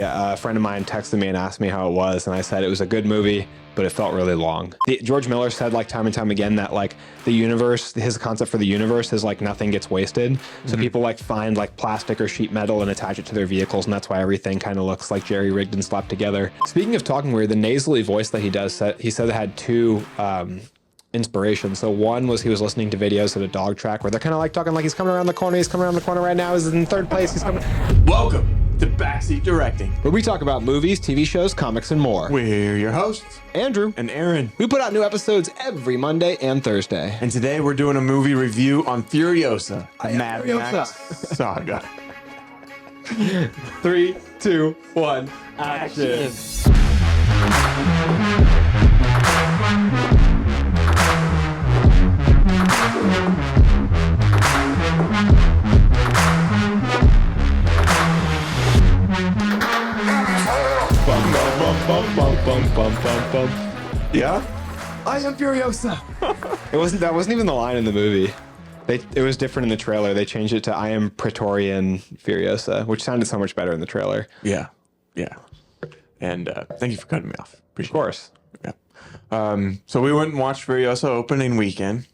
A friend of mine texted me and asked me how it was, and I said it was a good movie, but it felt really long. George Miller said like time and time again that like the universe, his concept for the universe is like nothing gets wasted. So people like find like plastic or sheet metal and attach it to their vehicles, and that's why everything kind of looks like jerry-rigged and slapped together. Speaking of talking weird, the nasally voice that he does, he said it had two inspiration. So one was he was listening to videos at a dog track where they're kind of like talking like he's coming around the corner, right now, he's in third place, he's coming. Welcome to Backseat Directing, where we talk about movies, TV shows, comics, and more. We're your hosts, Andrew and Aaron. We put out new episodes every Monday and Thursday. And today we're doing a movie review on Furiosa, the Mad Max Saga. 3, 2, 1, action. Yeah? I am Furiosa. That wasn't even the line in the movie. It was different in the trailer. They changed it to I am Praetorian Furiosa, which sounded so much better in the trailer. Yeah. And thank you for cutting me off. Of course. Yeah. So we went and watched Furiosa opening weekend.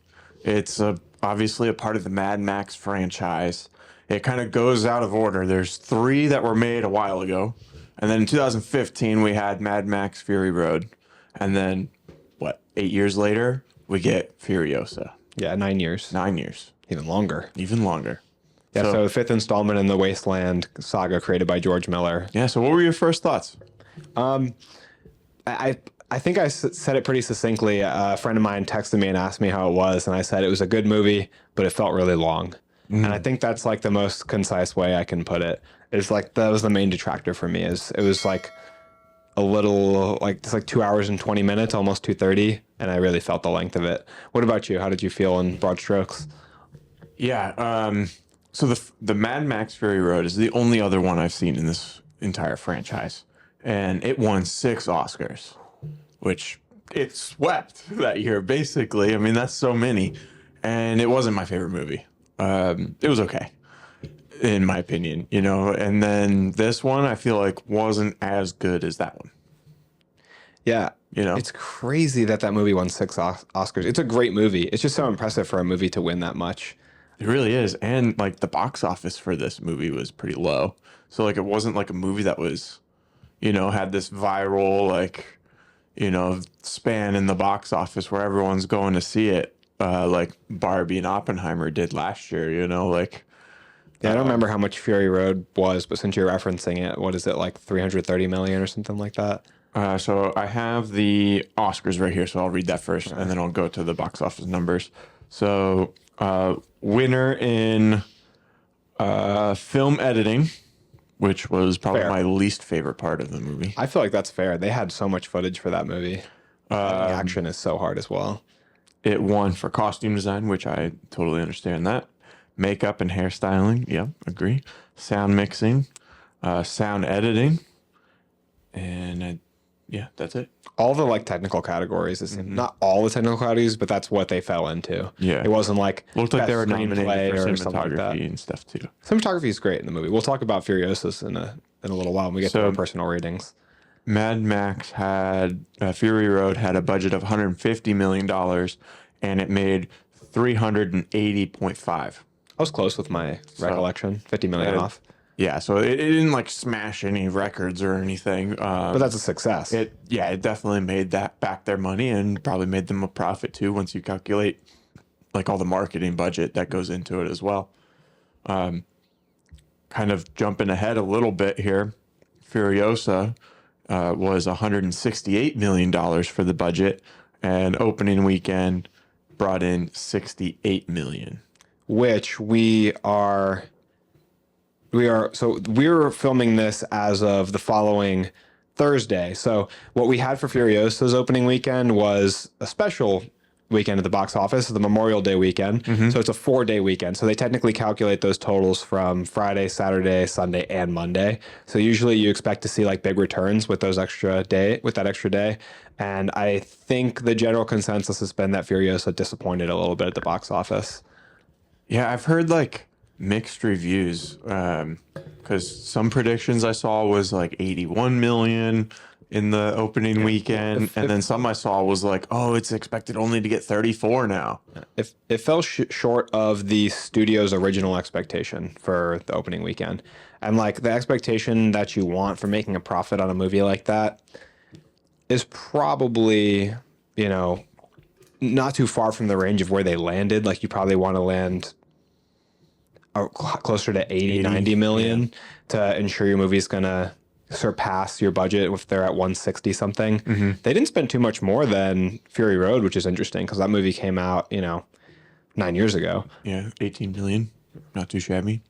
It's obviously a part of the Mad Max franchise. It kind of goes out of order. There's 3 that were made a while ago. And then in 2015, we had Mad Max Fury Road. And then, 8 years later, we get Furiosa. Yeah, 9 years. 9 years. Even longer. Yeah, so the 5th installment in the Wasteland saga created by George Miller. Yeah, so what were your first thoughts? I think I said it pretty succinctly. A friend of mine texted me and asked me how it was, and I said it was a good movie, but it felt really long. And I think that's like the most concise way I can put it. It's like that was the main detractor for me. Is it was like a little like it's like 2 hours and 20 minutes, almost 2:30, and I really felt the length of it. What about you? How did you feel in broad strokes? Yeah, so the Mad Max Fury Road is the only other one I've seen in this entire franchise, and it won 6 Oscars, which it swept that year. Basically, I mean that's so many, and it wasn't my favorite movie. It was okay, in my opinion, and then this one I feel like wasn't as good as that one. Yeah. It's crazy that movie won 6 Oscars. It's a great movie. It's just so impressive for a movie to win that much. It really is. And like the box office for this movie was pretty low. So like it wasn't like a movie that was, had this viral, span in the box office where everyone's going to see it. Like Barbie and Oppenheimer did last year, Yeah, I don't remember how much Fury Road was, but since you're referencing it, what is it, like 330 million or something like that? So I have the Oscars right here, so I'll read that first, and then I'll go to the box office numbers. So winner in film editing, which was probably my least favorite part of the movie. I feel like that's fair. They had so much footage for that movie. The action is so hard as well. It won for costume design, which I totally understand that. Makeup and hairstyling, yeah, agree. Sound mixing, sound editing, and that's it. All the technical categories, not all the technical categories, but that's what they fell into. Yeah, it wasn't like looked like they were nominated for cinematography like and stuff too. Cinematography is great in the movie. We'll talk about Furiosa in a little while when we get to our personal ratings. Mad Max had Fury Road had a budget of $150 million, and it made 380.5. I was close with my recollection. 50 million off. Yeah, so it didn't smash any records or anything. But that's a success. It definitely made that back their money and probably made them a profit too once you calculate all the marketing budget that goes into it as well. Kind of jumping ahead a little bit here, Furiosa was $168 million for the budget, and opening weekend brought in $68 million. Which we're filming this as of the following Thursday. So what we had for Furiosa's opening weekend was a special weekend at the box office, the Memorial Day weekend. So it's a 4-day weekend. So they technically calculate those totals from Friday, Saturday, Sunday, and Monday. So usually you expect to see big returns with that extra day. And I think the general consensus has been that Furiosa disappointed a little bit at the box office. Yeah, I've heard mixed reviews. Because some predictions I saw was like 81 million in the opening weekend, and then some I saw was like, oh, it's expected only to get 34 now. If it fell short of the studio's original expectation for the opening weekend, and like the expectation that you want for making a profit on a movie like that is probably, you know, not too far from the range of where they landed. Like you probably want to land closer to 80, 90 million to ensure your movie's gonna surpass your budget if they're at 160 something. They didn't spend too much more than Fury Road, which is interesting because that movie came out, 9 years ago. Yeah, 18 million. Not too shabby.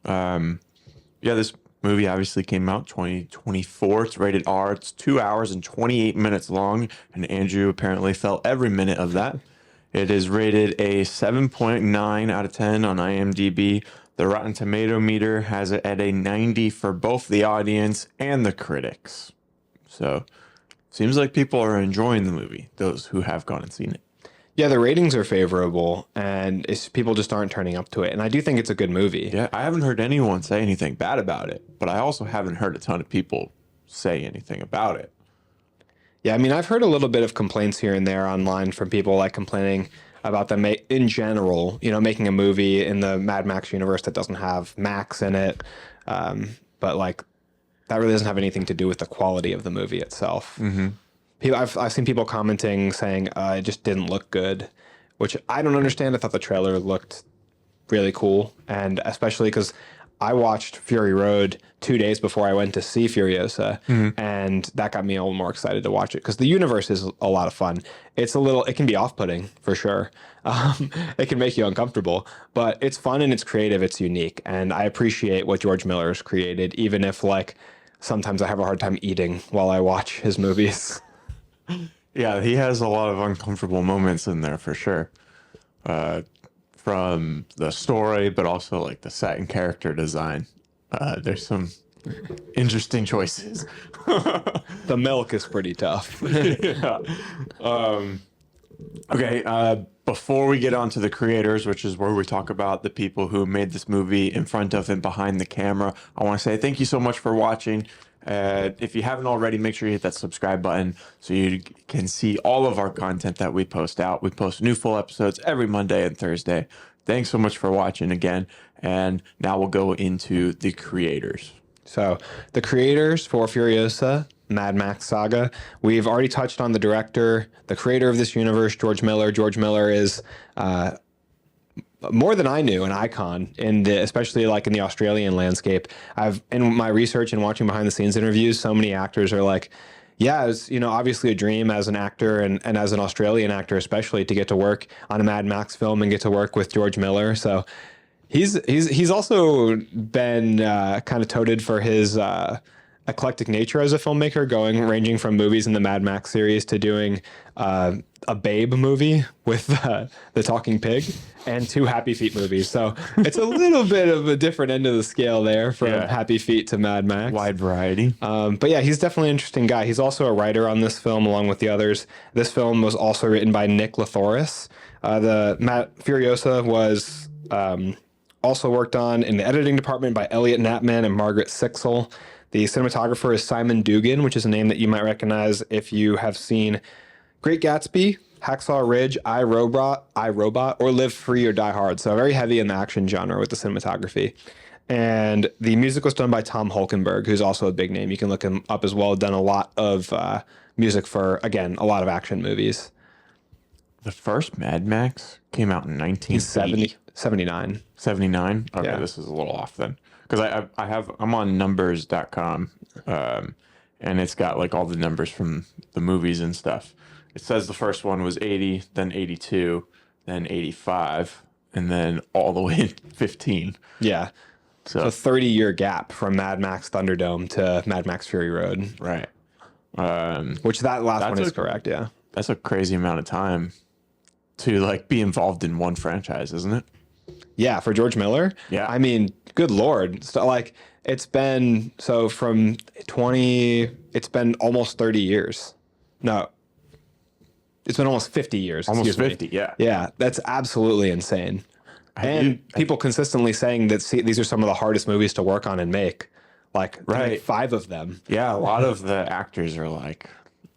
Yeah, this movie obviously came out 2024. It's rated R. It's 2 hours and 28 minutes long, and Andrew apparently felt every minute of that. It is rated a 7.9 out of 10 on IMDb. The Rotten Tomato meter has it at a 90 for both the audience and the critics. So, seems like people are enjoying the movie, those who have gone and seen it. Yeah, the ratings are favorable, and people just aren't turning up to it. And I do think it's a good movie. Yeah, I haven't heard anyone say anything bad about it, but I also haven't heard a ton of people say anything about it. Yeah, I mean, I've heard a little bit of complaints here and there online from people like complaining about them in general, making a movie in the Mad Max universe that doesn't have Max in it. But like, that really doesn't have anything to do with the quality of the movie itself. I've seen people commenting saying it just didn't look good, which I don't understand. I thought the trailer looked really cool, and especially because I watched Fury Road 2 days before I went to see Furiosa, and that got me a little more excited to watch it because the universe is a lot of fun. It can be off-putting for sure. It can make you uncomfortable, but it's fun and it's creative. It's unique, and I appreciate what George Miller has created, even if like sometimes I have a hard time eating while I watch his movies. Yeah, he has a lot of uncomfortable moments in there for sure. From the story, but also like the set and character design. There's some interesting choices. The milk is pretty tough. Yeah. Okay, before we get on to the creators, which is where we talk about the people who made this movie in front of and behind the camera, I want to say thank you so much for watching. If you haven't already, make sure you hit that subscribe button so you can see all of our content that we post out. We post new full episodes every Monday and Thursday. Thanks so much for watching again. And now we'll go into the creators. So the creators for Furiosa, Mad Max Saga, we've already touched on the director, the creator of this universe, George Miller. George Miller is more than I knew, an icon especially like in the Australian landscape. In my research and watching behind the scenes interviews, so many actors are like, yeah, it's obviously a dream as an actor and as an Australian actor, especially to get to work on a Mad Max film and get to work with George Miller. So he's also been kind of touted for his eclectic nature as a filmmaker, ranging from movies in the Mad Max series to doing a Babe movie with the talking pig and 2 Happy Feet movies. So it's a little bit of a different end of the scale there from Happy Feet to Mad Max. Wide variety. But yeah, he's definitely an interesting guy. He's also a writer on this film along with the others. This film was also written by Nick Lathoris. Furiosa was also worked on in the editing department by Elliot Knapman and Margaret Sixel. The cinematographer is Simon Dugan, which is a name that you might recognize if you have seen Great Gatsby, Hacksaw Ridge, iRobot, or Live Free or Die Hard. So very heavy in the action genre with the cinematography. And the music was done by Tom Hulkenberg, who's also a big name. You can look him up as well. Done a lot of music for, again, a lot of action movies. The first Mad Max came out in 1979. 79? Okay, Yeah. This is a little off then. Because I'm on numbers.com, and it's got like all the numbers from the movies and stuff. It says the first one was 80, then 82, then 85, and then all the way in 15. Yeah. So a 30-year gap from Mad Max Thunderdome to Mad Max Fury Road. Right. Which that last one is correct, yeah. That's a crazy amount of time to like be involved in one franchise, isn't it? Yeah, for George Miller. Yeah. I mean, good Lord. So, like, it's been almost 30 years. No, it's been almost 50 years. Almost excuse me. 50, yeah. Yeah, that's absolutely insane. And people consistently saying that these are some of the hardest movies to work on and make. Like, to make 5 of them. Yeah, a lot of the actors are like,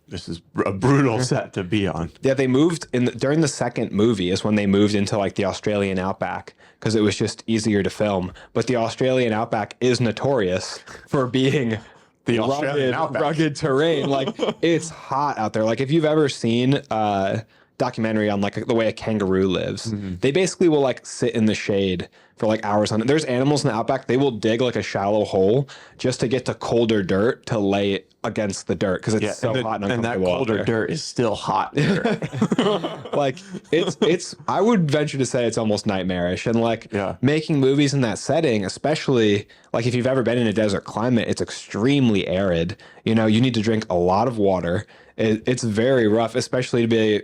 this is a brutal set to be on. Yeah, they moved during the second movie is when they moved into like the Australian outback because it was just easier to film. But the Australian outback is notorious for being The Australian outback. rugged terrain. Like, it's hot out there. Like, if you've ever seen documentary on like the way a kangaroo lives, they basically will like sit in the shade for like hours on it. There's animals in the outback, they will dig like a shallow hole just to get to colder dirt to lay it against the dirt because it's so hot and uncomfortable. And that colder dirt is still hot dirt. Like, it's I would venture to say it's almost nightmarish. And like making movies in that setting, especially like if you've ever been in a desert climate, it's extremely arid. You know, you need to drink a lot of water. It's very rough, especially to be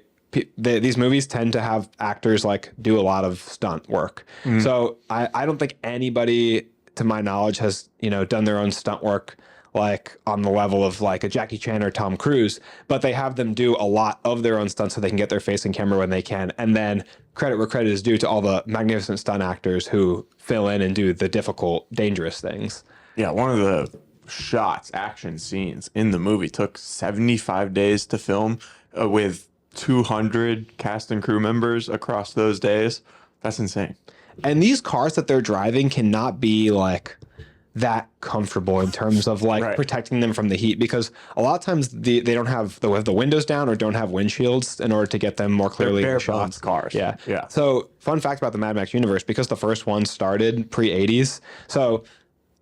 these movies tend to have actors like do a lot of stunt work. So I don't think anybody, to my knowledge, has, you know, done their own stunt work like on the level of like a Jackie Chan or Tom Cruise, but they have them do a lot of their own stunts so they can get their face in camera when they can. And then credit where credit is due to all the magnificent stunt actors who fill in and do the difficult, dangerous things. Yeah, one of the action scenes in the movie took 75 days to film with 200 cast and crew members across those days. That's insane. And these cars that they're driving cannot be like that comfortable in terms of like protecting them from the heat, because a lot of times they don't have the windows down or don't have windshields in order to get them more clearly in the shots. Cars. Yeah. Yeah. So fun fact about the Mad Max universe, because the first one started pre-80s. So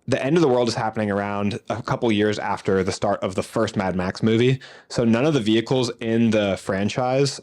the end of the world is happening around a couple years after the start of the first Mad Max movie. So none of the vehicles in the franchise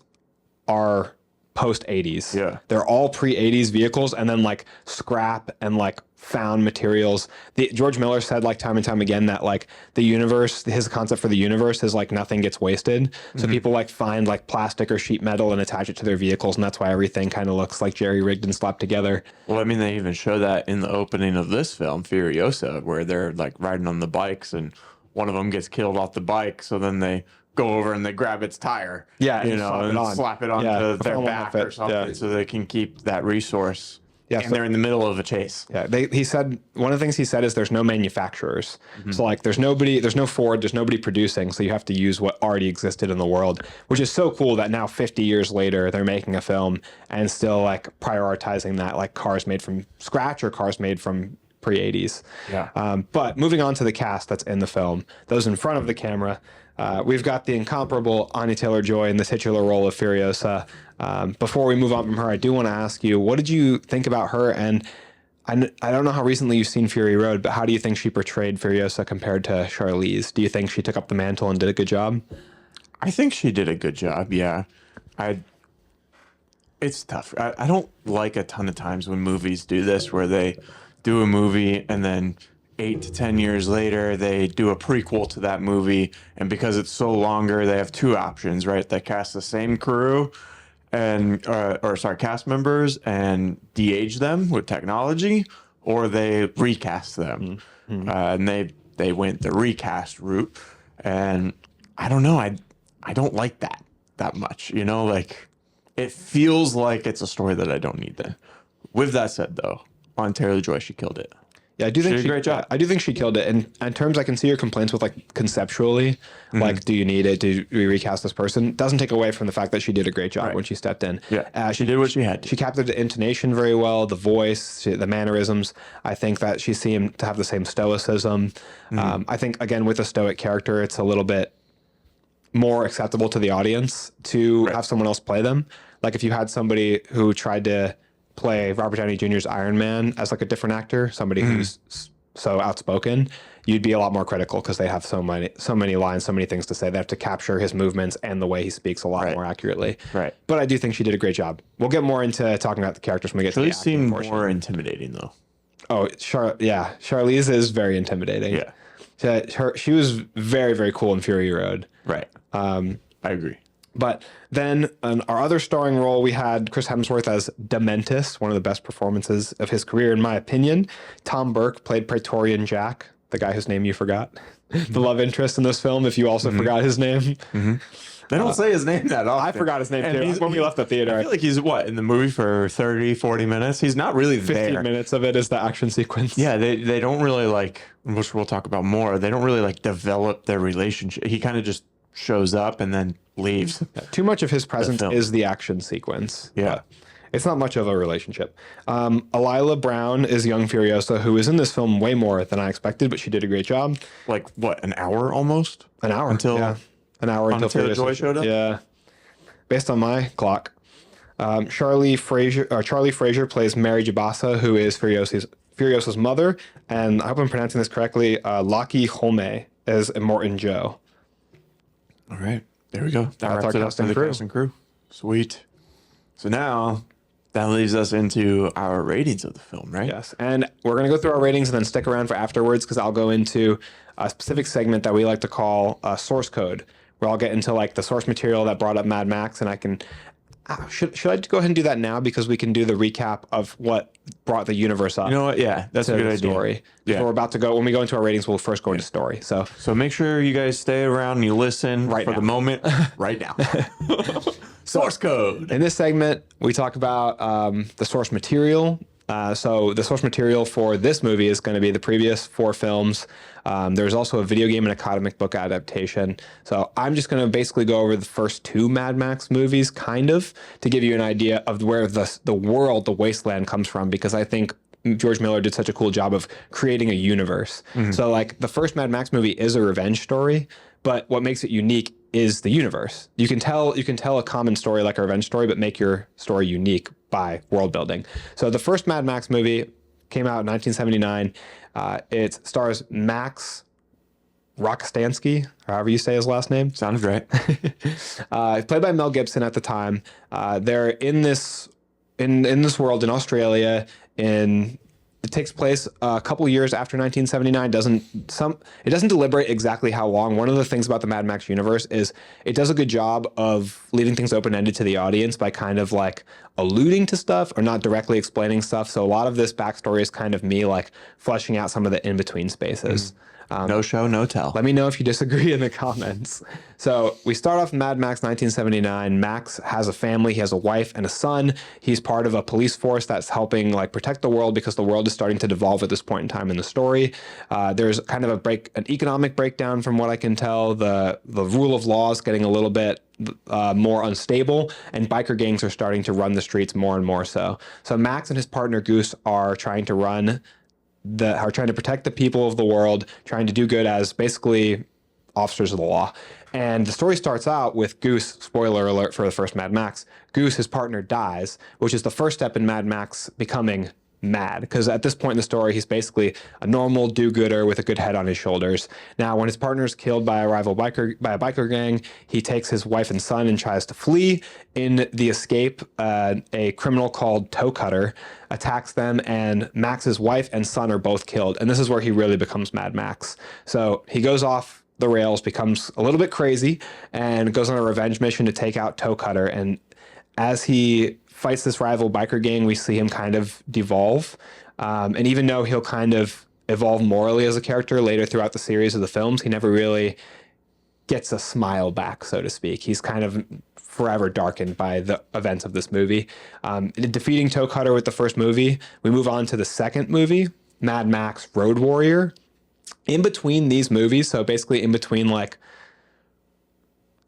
are post 80s. Yeah. They're all pre-80s vehicles, and then like scrap and like found materials. George Miller said like time and time again that like the universe, his concept for the universe is like nothing gets wasted. So people like find like plastic or sheet metal and attach it to their vehicles, and that's why everything kind of looks like jerry-rigged and slapped together. Well, I mean, they even show that in the opening of this film, Furiosa, where they're like riding on the bikes and one of them gets killed off the bike. So then they go over and they grab its tire, and slap it onto their back or something so they can keep that resource. Yeah, and they're in the middle of a chase. Yeah, he said one of the things he said is there's no manufacturers. So like there's no Ford, there's nobody producing, so you have to use what already existed in the world, which is so cool that now 50 years later they're making a film and still like prioritizing that, like cars made from scratch or cars made from pre-80s. Yeah. But moving on to the cast that's in the film, those in front of the camera, we've got the incomparable Anya Taylor-Joy in the titular role of Furiosa. Before we move on from her, I do want to ask you, what did you think about her? And I don't know how recently you've seen Fury Road, but how do you think she portrayed Furiosa compared to Charlize? Do you think she took up the mantle and did a good job? I think she did a good job, yeah. It's tough. I don't like a ton of times when movies do this, where they do a movie and then 8 to 10 years later they do a prequel to that movie, and because it's so longer, they have two options, right? They cast the same crew and cast members and de-age them with technology, or they recast them. And they went the recast route, and I don't know, I don't like that much, you know, like it feels like it's a story that I don't need then. With that said though, on Taylor-Joy, she killed it. Yeah, I do think she did a great job. I do think she killed it. And in terms, I can see your complaints with like conceptually, like, do you need it? Do we recast this person? Doesn't take away from the fact that she did a great job when she stepped in. Yeah, she did what she had to. She captured the intonation very well, the voice, the mannerisms. I think that she seemed to have the same stoicism. I think, again, with a stoic character, it's a little bit more acceptable to the audience to have someone else play them. Like if you had somebody who tried to play Robert Downey Jr.'s Iron Man as like a different actor, somebody who's so outspoken, you'd be a lot more critical because they have so many lines, so many things to say. They have to capture his movements and the way he speaks a lot more accurately. Right. But I do think she did a great job. We'll get more into talking about the characters when we get to the acting seemed portion. More intimidating though. Oh, Charlize is very intimidating. Yeah. She was very, very cool in Fury Road. Right. I agree. But then in our other starring role, we had Chris Hemsworth as Dementis, one of the best performances of his career, in my opinion. Tom Burke played Praetorian Jack, the guy whose name you forgot, the love interest in this film. If you also forgot his name, They don't say his name that often. I forgot his name And too when we left the theater. I feel like he's what in the movie for 30, 40 minutes. He's not really 15 there. minutes of it is the action sequence. Yeah, they don't really like, which we'll talk about more. They don't really like develop their relationship. He kind of just shows up and then leaves. Too much of his presence film. is the action sequence. Yeah. But it's not much of a relationship. Elila Brown is young Furiosa, who is in this film way more than I expected, but she did a great job. Like what, an hour almost? An hour Until- an hour until Taylor Furiosa Joy showed up? Yeah, based on my clock. Charlie Fraser plays Mary Jabasa, who is Furiosa's mother, and I hope I'm pronouncing this correctly. Laki Holme as Immortan Joe. All right, there we go. That That's wraps our it up cast for and the crew. cast and crew. Sweet. So now that leads us into our ratings of the film, right? Yes, and we're going to go through our ratings and then stick around for afterwards because I'll go into a specific segment that we like to call source code, where I'll get into like the source material that brought up Mad Max, and I can. Should I go ahead and do that now because we can do the recap of what brought the universe up? You know what? Yeah, that's to a good the idea. story. Yeah. So we're about to go. When we go into our ratings, we'll first go into story. So So make sure you guys stay around and you listen Right for now. the moment right now. Source code. in this segment, we talk about the source material. So the source material for this movie is going to be the previous 4 films. There's also a video game and a comic book adaptation. So I'm just going to basically go over the first 2 Mad Max movies, kind of, to give you an idea of where the world, the wasteland, comes from, because I think George Miller did such a cool job of creating a universe. So like the first Mad Max movie is a revenge story, but what makes it unique is the universe. You can tell a common story like a revenge story, but make your story unique by world building. So the first Mad Max movie came out in 1979. It stars Max Rokstansky, or however you say his last name. Sounds right. Played by Mel Gibson at the time. They're in this world in Australia. It takes place a couple years after 1979. It doesn't deliberate exactly how long. One of the things about the Mad Max universe is it does a good job of leaving things open-ended to the audience by kind of like alluding to stuff or not directly explaining stuff. So a lot of this backstory is kind of me like fleshing out some of the in-between spaces. No show, no tell. Let me know if you disagree in the comments. So we start off Mad Max 1979. Max has a family. He has a wife and a son. He's part of a police force that's helping like protect the world because the world is starting to devolve at this point in time in the story. There's kind of an economic breakdown from what I can tell. The rule of law is getting a little bit more unstable, and biker gangs are starting to run the streets more and more so. So Max and his partner Goose are trying to protect the people of the world, trying to do good as basically officers of the law. And the story starts out with Goose, spoiler alert for the first Mad Max, Goose, his partner, dies, which is the first step in Mad Max becoming mad, because at this point in the story, he's basically a normal do-gooder with a good head on his shoulders. Now, when his partner is killed by a biker gang, he takes his wife and son and tries to flee. In the escape, a criminal called Toe Cutter attacks them, and Max's wife and son are both killed. And this is where he really becomes Mad Max. So he goes off the rails, becomes a little bit crazy, and goes on a revenge mission to take out Toe Cutter. And as he fights this rival biker gang, we see him kind of devolve. And even though he'll kind of evolve morally as a character later throughout the series of the films, he never really gets a smile back, so to speak. He's kind of forever darkened by the events of this movie. Defeating Toe Cutter with the first movie, we move on to the second movie, Mad Max Road Warrior. In between these movies, so basically in between like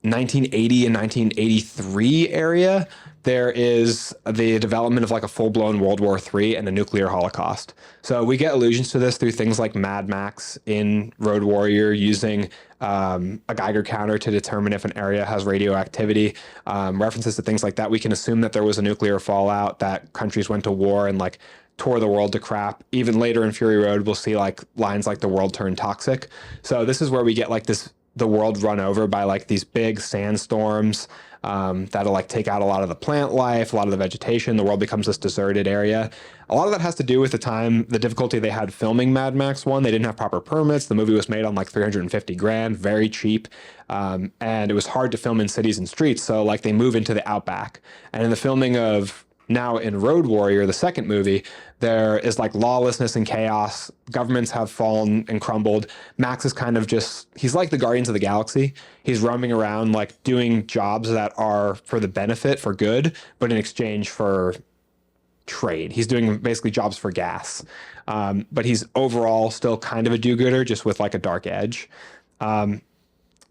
1980 and 1983 area, there is the development of like a full-blown World War III and a nuclear holocaust. So we get allusions to this through things like Mad Max in Road Warrior using a Geiger counter to determine if an area has radioactivity, references to things like that. We can assume that there was a nuclear fallout, that countries went to war and like tore the world to crap. Even later in Fury Road, we'll see like lines like the world turned toxic. So this is where we get like the world run over by like these big sandstorms that'll like take out a lot of the plant life, a lot of the vegetation. The world becomes this deserted area. A lot of that has to do with the difficulty they had filming Mad Max 1. They didn't have proper permits. The movie was made on like 350 grand, very cheap. And it was hard to film in cities and streets. So like they move into the outback. And in the filming of Now in Road Warrior, the second movie, there is like lawlessness and chaos. Governments have fallen and crumbled. Max is kind of just, he's like the Guardians of the Galaxy. He's roaming around like doing jobs that are for the benefit, for good, but in exchange for trade. He's doing basically jobs for gas. But he's overall still kind of a do-gooder, just with like a dark edge.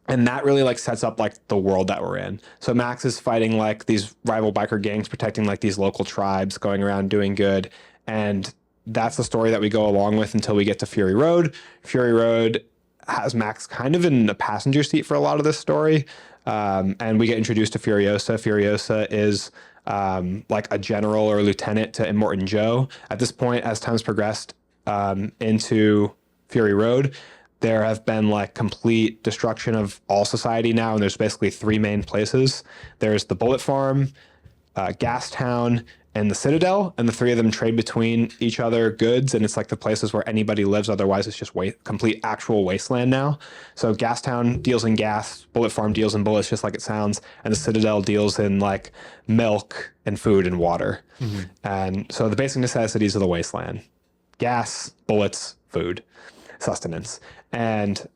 And that really like sets up like the world that we're in. So Max is fighting like these rival biker gangs, protecting like these local tribes, going around doing good. And that's the story that we go along with until we get to Fury Road. Fury Road has Max kind of in the passenger seat for a lot of this story. And we get introduced to Furiosa. Furiosa is like a general or a lieutenant to Immortan Joe. At this point, as time's progressed into Fury Road, there have been like complete destruction of all society now, and there's basically three main places. There's the Bullet Farm, Gas Town, and the Citadel, and the three of them trade between each other goods, and it's like the places where anybody lives. Otherwise, it's just complete actual wasteland now. So Gas Town deals in gas, Bullet Farm deals in bullets, just like it sounds, and the Citadel deals in like milk and food and water. And so the basic necessities of the wasteland: gas, bullets, food, sustenance. And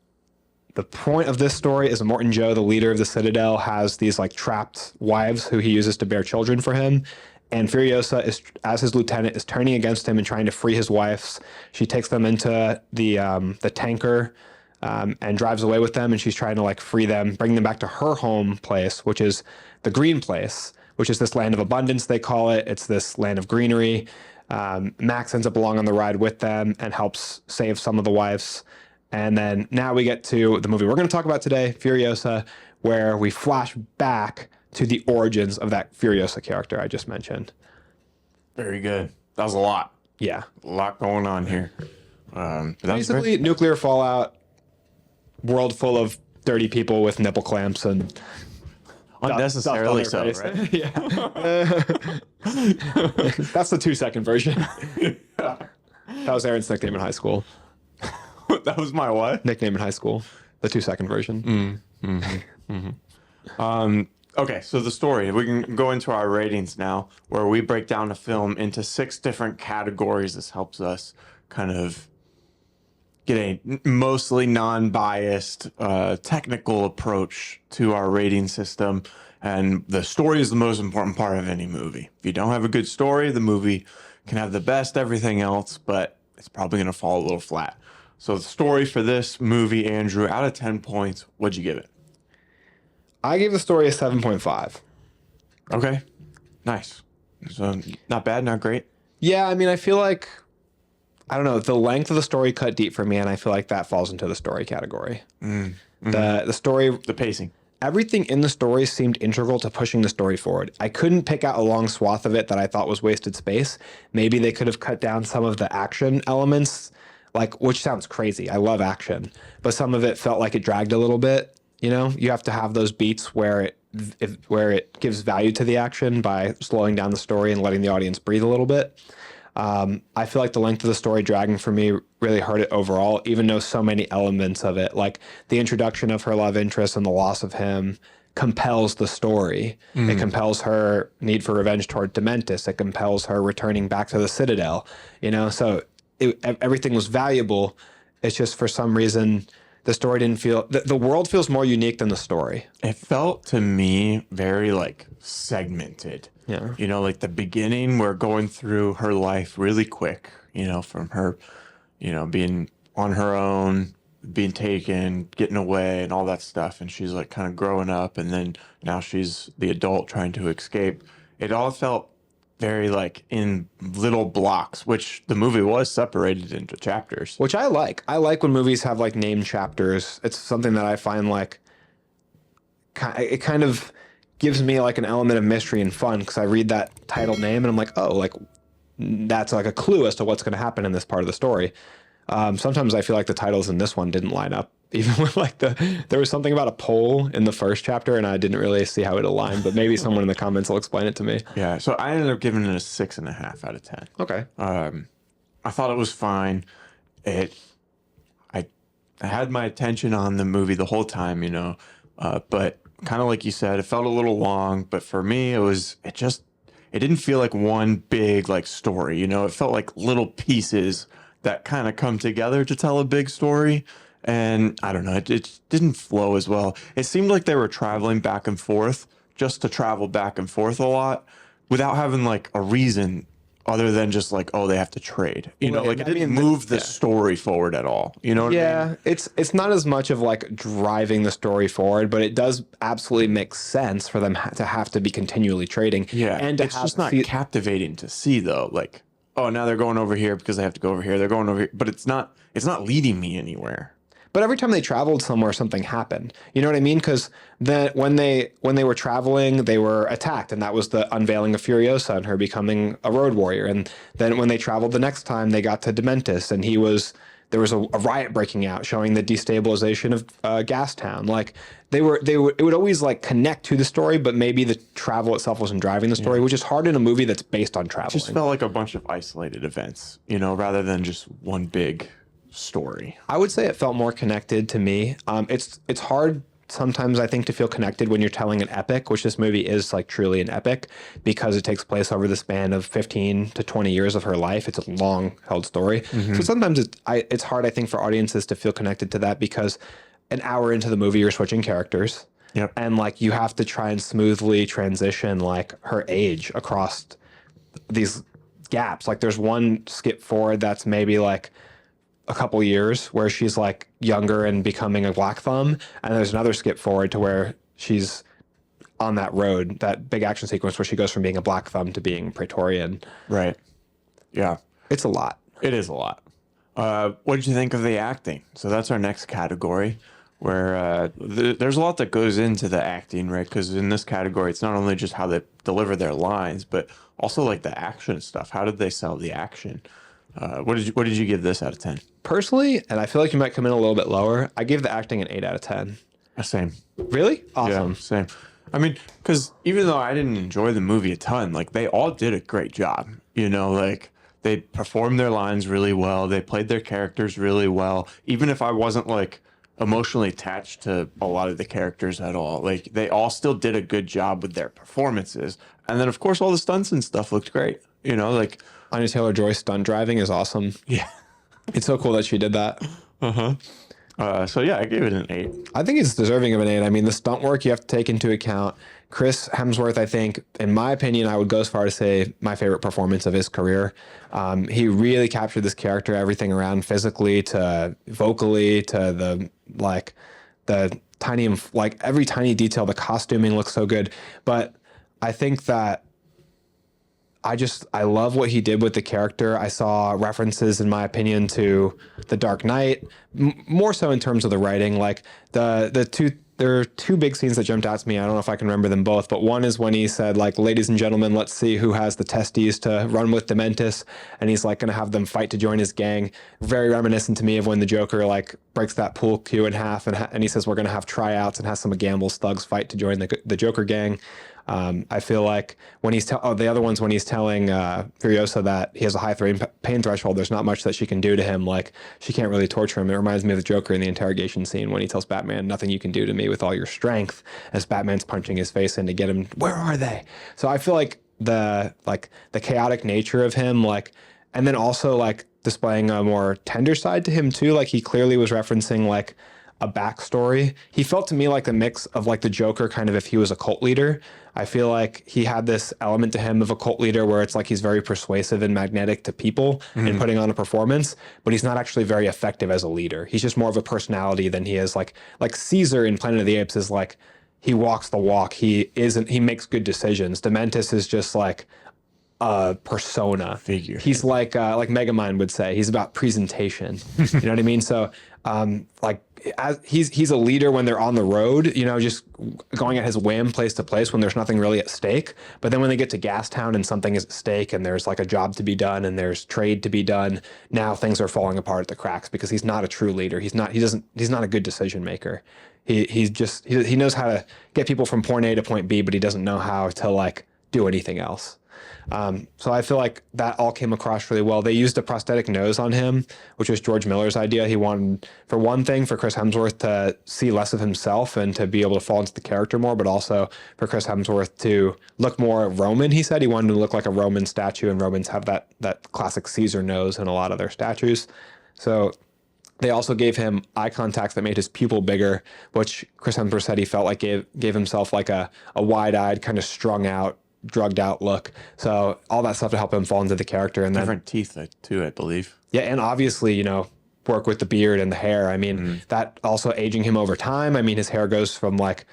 the point of this story is Immortan Joe, the leader of the Citadel, has these like trapped wives who he uses to bear children for him. And Furiosa, is, as his lieutenant, is turning against him and trying to free his wives. She takes them into the tanker and drives away with them. And she's trying to like free them, bring them back to her home place, which is the Green Place, which is this land of abundance, they call it. It's this land of greenery. Max ends up along on the ride with them and helps save some of the wives. And then now we get to the movie we're going to talk about today, Furiosa, where we flash back to the origins of that Furiosa character I just mentioned. Very good. That was a lot. Yeah. A lot going on here. Basically, nuclear fallout, world full of dirty people with nipple clamps and unnecessarily so, right? Yeah. That's the 2-second version. That was Aaron's nickname in high school. That was my what? Nickname in high school. The 2-second version. Okay, so the story. We can go into our ratings now, where we break down a film into 6 different categories. This helps us kind of get a mostly non-biased, technical approach to our rating system. And the story is the most important part of any movie. If you don't have a good story, the movie can have the best everything else, but it's probably going to fall a little flat. So the story for this movie, Andrew, out of 10 points, what'd you give it? I gave the story a 7.5. Okay, nice. So not bad, not great. Yeah, I mean, I feel like, I don't know, the length of the story cut deep for me, and I feel like that falls into the story category. The story, The pacing. everything in the story seemed integral to pushing the story forward. I couldn't pick out a long swath of it that I thought was wasted space. Maybe they could have cut down some of the action elements, like, which sounds crazy. I love action, but some of it felt like it dragged a little bit. You know, you have to have those beats where it gives value to the action by slowing down the story and letting the audience breathe a little bit. I feel like the length of the story dragging for me really hurt it overall, even though so many elements of it, like the introduction of her love interest and the loss of him, compels the story. It compels her need for revenge toward Dementis. It compels her returning back to the Citadel. You know, so everything was valuable. It's just for some reason the story didn't feel, the world feels more unique than the story. It felt to me very like segmented. Yeah. You know, like the beginning, we're going through her life really quick, you know, from her, you know, being on her own, being taken, getting away and all that stuff. And she's like kind of growing up. And then now she's the adult trying to escape. It all felt very like in little blocks, which the movie was separated into chapters. Which I like. I like when movies have like named chapters. It's something that I find like, it kind of gives me like an element of mystery and fun, because I read that title name and I'm like, oh, like that's like a clue as to what's going to happen in this part of the story. Sometimes I feel like the titles in this one didn't line up, even with like there was something about a pole in the first chapter and I didn't really see how it aligned, but maybe someone in the comments will explain it to me. Yeah. So I ended up giving it a 6.5 out of 10. Okay. I thought it was fine. I had my attention on the movie the whole time, you know, but kind of like you said, it felt a little long, but for me, it it didn't feel like one big like story, you know, it felt like little pieces that kind of come together to tell a big story. And I don't know, it didn't flow as well. It seemed like they were traveling back and forth just to travel back and forth a lot without having like a reason other than just like, oh, they have to trade. You know, like it didn't move the story forward at all. You know what I mean? It's not as much of like driving the story forward, but it does absolutely make sense for them to have to be continually trading. Yeah, and it's just not captivating to see though. Like, oh, now they're going over here because they have to go over here. They're going over here, but it's not leading me anywhere. But every time they traveled somewhere, something happened. You know what I mean? Because then when they were traveling, they were attacked, and that was the unveiling of Furiosa and her becoming a road warrior. And then when they traveled the next time, they got to Dementis, and there was a riot breaking out, showing the destabilization of Gastown. Like it would always like connect to the story, but maybe the travel itself wasn't driving the story, which is hard in a movie that's based on traveling. It just felt like a bunch of isolated events, you know, rather than just one big story. I would say it felt more connected to me. It's hard sometimes, I think, to feel connected when you're telling an epic, which this movie is like truly an epic because it takes place over the span of 15 to 20 years of her life. It's a long held story. So sometimes it's hard, I think, for audiences to feel connected to that because an hour into the movie, you're switching characters. Yep. And like you have to try and smoothly transition like her age across these gaps. Like there's one skip forward that's maybe like a couple years where she's like younger and becoming a Black Thumb, and there's another skip forward to where she's on that road, that big action sequence where she goes from being a Black Thumb to being Praetorian. Right. Yeah. It's a lot. It is a lot. What did you think of the acting? So that's our next category, where there's a lot that goes into the acting, right? Because in this category, it's not only just how they deliver their lines, but also like the action stuff. How did they sell the action? What did you give this out of 10? Personally, and I feel like you might come in a little bit lower, I gave the acting an 8 out of 10. Same. Really? Awesome. Yeah, same. I mean, because even though I didn't enjoy the movie a ton, like they all did a great job. You know, like they performed their lines really well. They played their characters really well. Even if I wasn't like emotionally attached to a lot of the characters at all, like they all still did a good job with their performances. And then, of course, all the stunts and stuff looked great. You know, like Anya Taylor-Joy stunt driving is awesome. Yeah. It's so cool that she did that. So yeah, I gave it an 8. I think it's deserving of an 8. I mean, the stunt work you have to take into account. Chris Hemsworth, I think, in my opinion, I would go as far to say my favorite performance of his career. He really captured this character, everything around physically to vocally to the tiny, like every tiny detail. The costuming looks so good. But I think that I love what he did with the character. I saw references, in my opinion, to The Dark Knight, more so in terms of the writing. Like there are two big scenes that jumped out to me. I don't know if I can remember them both, but one is when he said, like, ladies and gentlemen, let's see who has the testes to run with Dementis. And he's like going to have them fight to join his gang. Very reminiscent to me of when the Joker like breaks that pool cue in half and he says, we're going to have tryouts and has some of Gamble's thugs fight to join the Joker gang. I feel like when he's the other one's when he's telling Furiosa that he has a high pain threshold, there's not much that she can do to him. Like she can't really torture him. It reminds me of the Joker in the interrogation scene when he tells Batman, nothing you can do to me with all your strength, as Batman's punching his face in to get him. Where are they? So I feel like the chaotic nature of him, like, and then also like displaying a more tender side to him too. Like he clearly was referencing like a backstory. He felt to me like a mix of like the Joker, kind of if he was a cult leader. I feel like he had this element to him of a cult leader where it's like he's very persuasive and magnetic to people and putting on a performance, but he's not actually very effective as a leader. He's just more of a personality than he is like Caesar in Planet of the Apes is like, he walks the walk. He makes good decisions. Dementis is just like a persona figure. He's like Megamind would say, he's about presentation. You know what I mean? So he's a leader when they're on the road, you know, just going at his whim place to place when there's nothing really at stake. But then when they get to Gastown and something is at stake and there's like a job to be done and there's trade to be done, now things are falling apart at the cracks because he's not a true leader. He's not a good decision maker. He knows how to get people from point A to point B, but he doesn't know how to like do anything else. So I feel like that all came across really well. They used a prosthetic nose on him, which was George Miller's idea. He wanted, for one thing, for Chris Hemsworth to see less of himself and to be able to fall into the character more, but also for Chris Hemsworth to look more Roman. He said he wanted to look like a Roman statue, and Romans have that classic Caesar nose in a lot of their statues. So they also gave him eye contacts that made his pupil bigger, which Chris Hemsworth said he felt like gave himself like a wide-eyed, kind of strung out, drugged out look. So all that stuff to help him fall into the character. And then Different teeth too, I believe. yeah, and obviously, work with the beard and the hair. I mean, that also aging him over time. I mean, his hair goes from like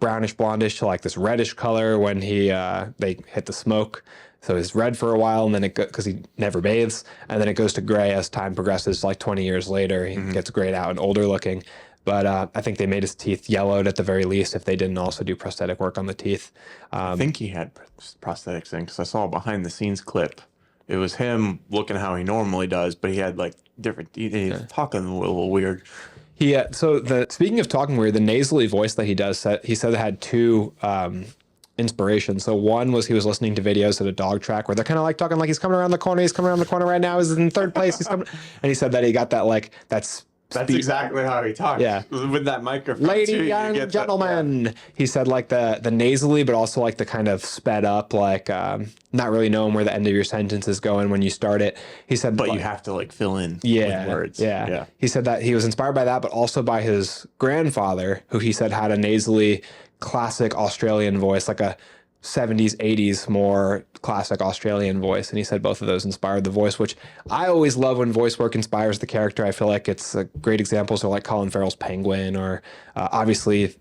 brownish blondish to like this reddish color when they hit the smoke. So it's red for a while, and then because he never bathes, and then it goes to gray as time progresses. Like 20 years later, he gets grayed out and older looking. But I think they made his teeth yellowed at the very least if they didn't also do prosthetic work on the teeth. I think he had prosthetics in because I saw a behind the scenes clip. It was him looking how he normally does, but he had like different. He was talking a little weird. Speaking of talking weird, the nasally voice that he does, he said it had two inspiration. So one was he was listening to videos at a dog track where they're kind of like talking like he's coming around the corner. He's coming around the corner right now. He's in third place. He's coming. And he said that he got that like that's Exactly how he talks. Yeah. With that microphone. Ladies and gentlemen. He said like the nasally, but also like the kind of sped up, like not really knowing where the end of your sentence is going when you start it. He said, but you have to like fill in with words. Yeah. He said that he was inspired by that, but also by his grandfather, who he said had a nasally classic Australian voice, like a 70s, 80s, more classic Australian voice. And he said both of those inspired the voice, which I always love when voice work inspires the character. I feel like it's great examples are like Colin Farrell's Penguin or obviously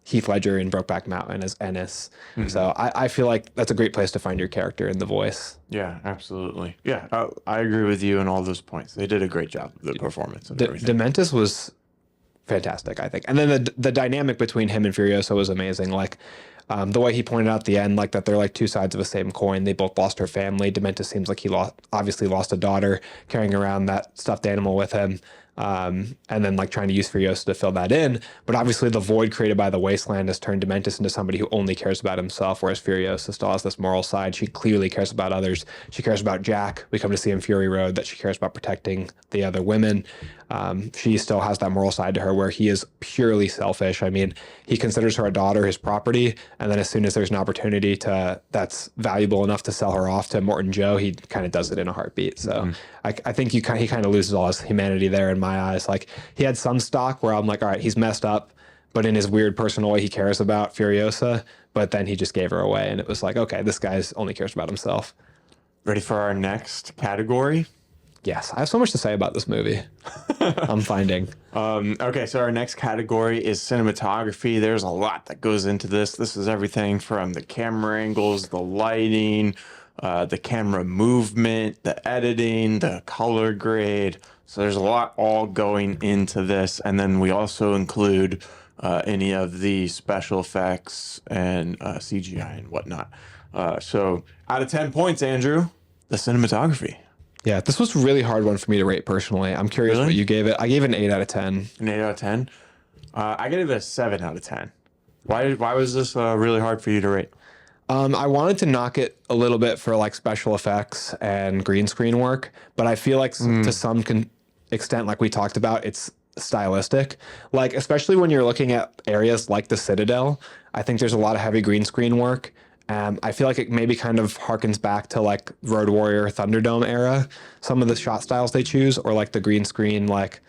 Heath Ledger in Brokeback Mountain as Ennis. So I feel like that's a great place to find your character in the voice. Yeah, absolutely. Yeah, I agree with you on all those points. They did a great job with the performance and everything. Dementis was fantastic, I think. And then the dynamic between him and Furiosa was amazing. Like the way he pointed out at the end, like that they're like two sides of the same coin. They both lost her family. Dementis seems like he obviously lost a daughter, carrying around that stuffed animal with him. And then like trying to use Furiosa to fill that in. But obviously the void created by the wasteland has turned Dementis into somebody who only cares about himself, whereas Furiosa still has this moral side. She clearly cares about others. She cares about Jack. We come to see in Fury Road that she cares about protecting the other women. She still has that moral side to her where he is purely selfish. I mean, he considers her a daughter, his property, and then as soon as there's an opportunity that's valuable enough to sell her off to Morton Joe, he kind of does it in a heartbeat. So I think he kind of loses all his humanity there in my eyes. Like he had some stock where I'm like, all right, he's messed up, but in his weird personal way, he cares about Furiosa, but then he just gave her away. And it was like, okay, this guy's only cares about himself. Ready for our next category? Yes, I have so much to say about this movie. I'm finding. Okay, so our next category is cinematography. There's a lot that goes into this. This is everything from the camera angles, the lighting, the camera movement, the editing, the color grade. So there's a lot all going into this. And then we also include any of the special effects and CGI and whatnot. So out of 10 points, Andrew, the cinematography. Yeah, this was a really hard one for me to rate personally. I'm curious what you gave it. I gave it an 8 out of 10. An 8 out of 10? I gave it a 7 out of 10. Why was this really hard for you to rate? I wanted to knock it a little bit for like special effects and green screen work, but I feel like to some extent, like we talked about, it's stylistic. Like, especially when you're looking at areas like the Citadel, I think there's a lot of heavy green screen work. I feel like it maybe kind of harkens back to like Road Warrior Thunderdome era, some of the shot styles they choose, or like the green screen, like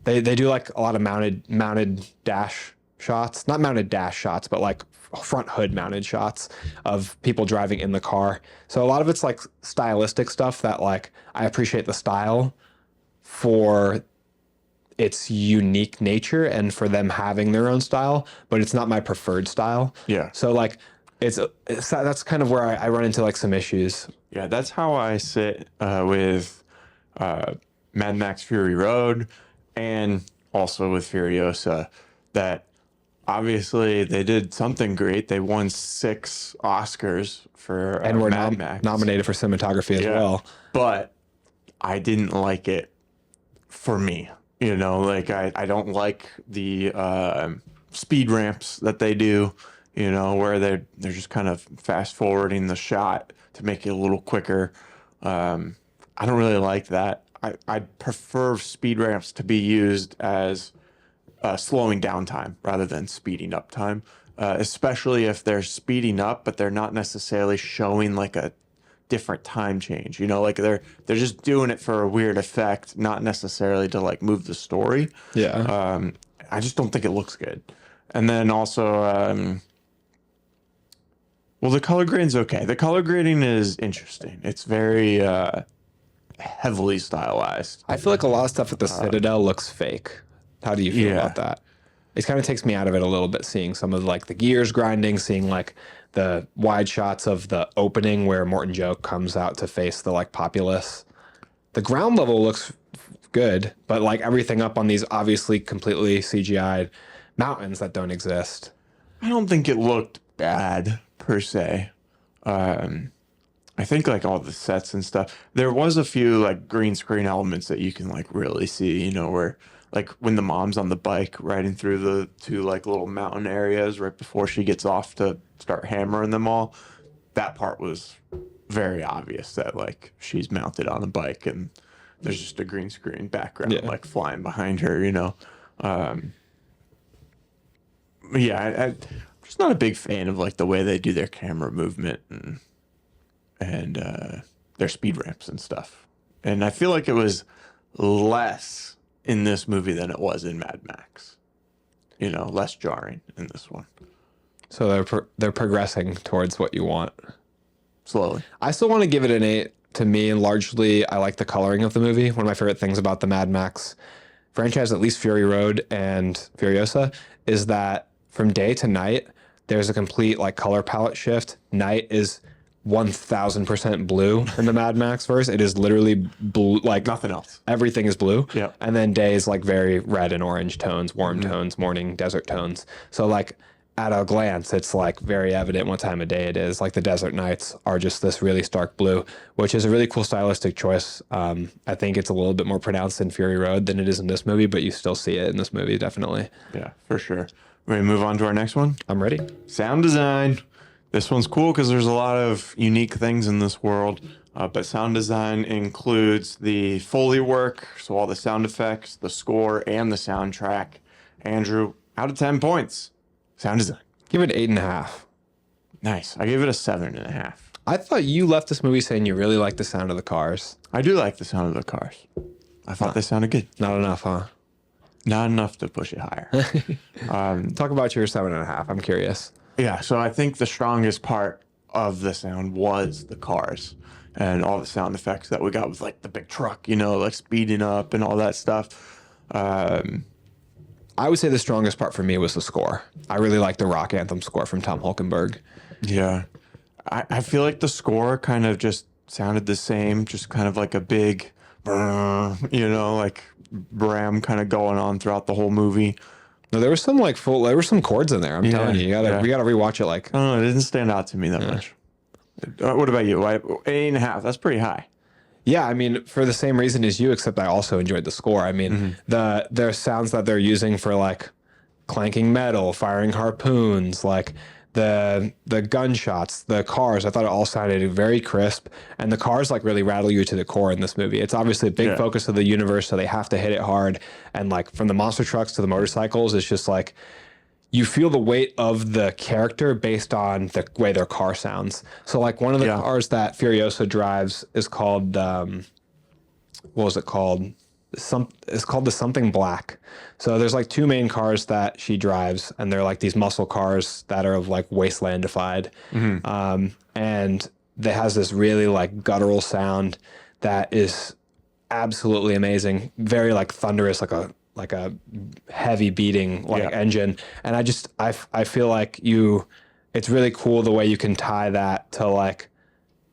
they do like a lot of mounted dash shots, not mounted dash shots, but like front hood mounted shots of people driving in the car. So a lot of it's like stylistic stuff that like I appreciate the style for its unique nature and for them having their own style, but it's not my preferred style. Yeah. So like that's kind of where I run into like some issues. Yeah, that's how I sit with Mad Max Fury Road and also with Furiosa, that obviously they did something great. They won 6 Oscars for And were Mad Max. nominated for cinematography as well. But I didn't like it for me. You know, like I don't like the speed ramps that they do. you know, where they're just kind of fast forwarding the shot to make it a little quicker. I don't really like that. I prefer speed ramps to be used as slowing down time rather than speeding up time, especially if they're speeding up, but they're not necessarily showing like a different time change. You know, like they're just doing it for a weird effect, not necessarily to like move the story. Yeah. I just don't think it looks good. And then also, well, the color grading's okay. The color grading is interesting. It's very heavily stylized. I feel like a lot of stuff at the Citadel looks fake. How do you feel Yeah. about that? It kind of takes me out of it a little bit, seeing some of like the gears grinding, seeing like the wide shots of the opening where Morton Joe comes out to face the like populace. The ground level looks good, but like everything up on these obviously completely CGI'd mountains that don't exist. I don't think it looked bad per se. I think like all the sets and stuff. There was a few like green screen elements that you can like really see, you know, where like when the mom's on the bike riding through the two like little mountain areas right before she gets off to start hammering them all. That part was very obvious that like she's mounted on a bike and there's just a green screen background like flying behind her, you know. But yeah, I'm just not a big fan of like the way they do their camera movement and their speed ramps and stuff. And I feel like it was less in this movie than it was in Mad Max. You know, less jarring in this one. So they're progressing towards what you want. Slowly. I still want to give it an 8. To me, and largely, I like the coloring of the movie. One of my favorite things about the Mad Max franchise, at least Fury Road and Furiosa, is that from day to night, there's a complete like color palette shift. Night is 1000% blue in the Mad Max verse. It is literally blue, like Nothing else. everything is blue. Yeah. And then day is like very red and orange tones, warm tones, morning desert tones. So like at a glance, it's like very evident what time of day it is. Like the desert nights are just this really stark blue, which is a really cool stylistic choice. I think it's a little bit more pronounced in Fury Road than it is in this movie, but you still see it in this movie, definitely. Yeah, for sure. Ready to move on to our next one? I'm ready. Sound design. This one's cool because there's a lot of unique things in this world. But sound design includes the Foley work, so all the sound effects, the score, and the soundtrack. Andrew, out of 10 points. Sound design. Give it 8.5. Nice. I gave it a 7.5. I thought you left this movie saying you really like the sound of the cars. I do like the sound of the cars. I thought they sounded good. Not enough, huh? Not enough to push it higher. Talk about your 7.5. I'm curious. Yeah, so I think the strongest part of the sound was the cars and all the sound effects that we got with like the big truck, you know, like speeding up and all that stuff. I would say the strongest part for me was the score. I really like the rock anthem score from Tom Hulkenberg. Yeah. I feel like the score kind of just sounded the same, just kind of like a big, you know, like bram kind of going on throughout the whole movie. No, there was some like there were some chords in there. I'm telling you, we gotta rewatch it. Like, I don't know, it didn't stand out to me that much. What about you? 8.5. That's pretty high. yeah, I mean, for the same reason as you, except I also enjoyed the score. I mean, the sounds that they're using for like clanking metal, firing harpoons, like the gunshots, the cars, I thought it all sounded very crisp, and the cars like really rattle you to the core in this movie. It's obviously a big focus of the universe, so they have to hit it hard. And like from the monster trucks to the motorcycles, it's just like you feel the weight of the character based on the way their car sounds. So like one of the cars that Furiosa drives is called what was it called? It's called the something black. So there's like two main cars that she drives, and they're like these muscle cars that are like wastelandified. And it has this really like guttural sound that is absolutely amazing. Very like thunderous, like a heavy beating like engine. And I feel like it's really cool the way you can tie that to like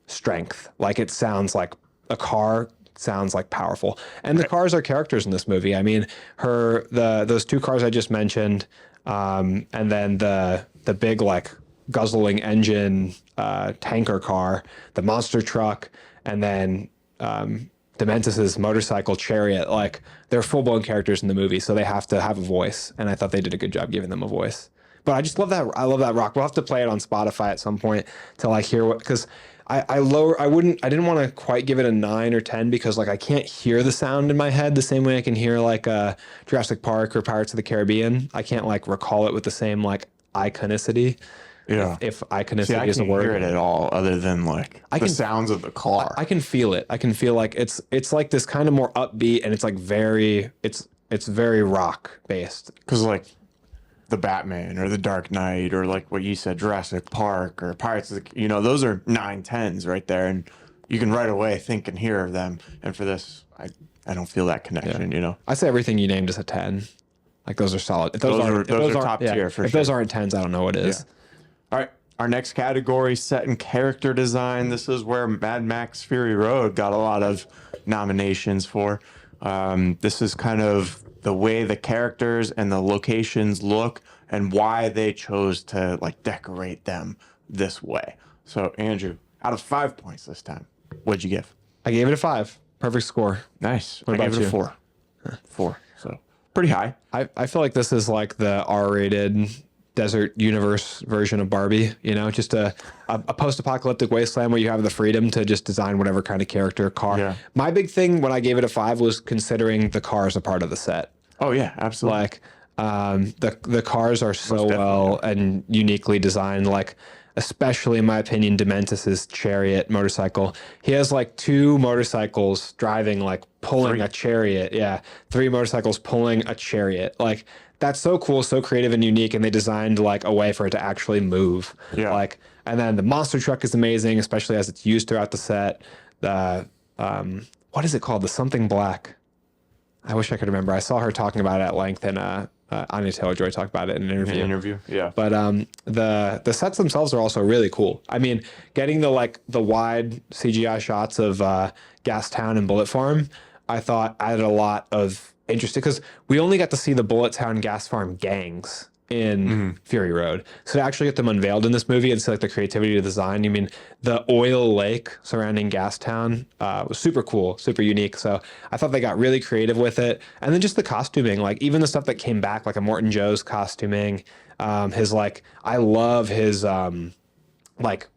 strength. Like it sounds like a car sounds like powerful. And the cars are characters in this movie. I mean, those two cars I just mentioned, and then the big like guzzling engine tanker car, the monster truck, and then Dementus's motorcycle chariot, like they're full-blown characters in the movie, so they have to have a voice, and I thought they did a good job giving them a voice. But I just love that. I love that rock. We'll have to play it on Spotify at some point to like hear what, because I didn't want to quite give it a 9 or 10 because like I can't hear the sound in my head the same way I can hear like Jurassic Park or Pirates of the Caribbean. I can't like recall it with the same like iconicity. Yeah. If iconicity See, I is a can't word. hear it at all other than like the sounds of the car. I can feel it. I can feel like it's like this kind of more upbeat and it's like it's very rock based. Because like the Batman or the Dark Knight or like what you said, Jurassic Park or Pirates of the, those are 9/10s right there. And you can right away think and hear them. And for this, I don't feel that connection, I say everything you named is a 10. Like those are solid. If Those aren't are top tier for if sure. those aren't 10s, I don't know what is. All right. Our next category, set and character design. This is where Mad Max Fury Road got a lot of nominations for. This is kind of the way the characters and the locations look and why they chose to like decorate them this way. So Andrew, out of 5 points this time, what'd you give? I gave it a 5. Perfect score. Nice. What I about gave it you? a 4. 4. So pretty high. I feel like this is like the R-rated desert universe version of Barbie, just a post-apocalyptic wasteland where you have the freedom to just design whatever kind of character car. Yeah. My big thing when I gave it a 5 was considering the cars a part of the set. Oh yeah, absolutely. Like the cars are so well and uniquely designed, like especially in my opinion Dementis's chariot motorcycle. He has like 2 motorcycles driving, like pulling a chariot. Yeah, 3 motorcycles pulling a chariot. Like that's so cool, so creative and unique, and they designed like a way for it to actually move. Yeah. Like, and then the monster truck is amazing, especially as it's used throughout the set. The what is it called? The something black. I wish I could remember. I saw her talking about it at length, and Anya Taylor-Joy talked about it in an interview. Yeah. But the sets themselves are also really cool. I mean, getting the wide CGI shots of Gastown and Bullet Farm, I thought added a lot of interest because we only got to see the Bullet Town Gas Farm gangs in Fury Road. So to actually get them unveiled in this movie and see like the creativity of the design, the oil lake surrounding Gastown was super cool, super unique. So I thought they got really creative with it. And then just the costuming, like even the stuff that came back, like a Morton Joe's costuming, his like, I love his like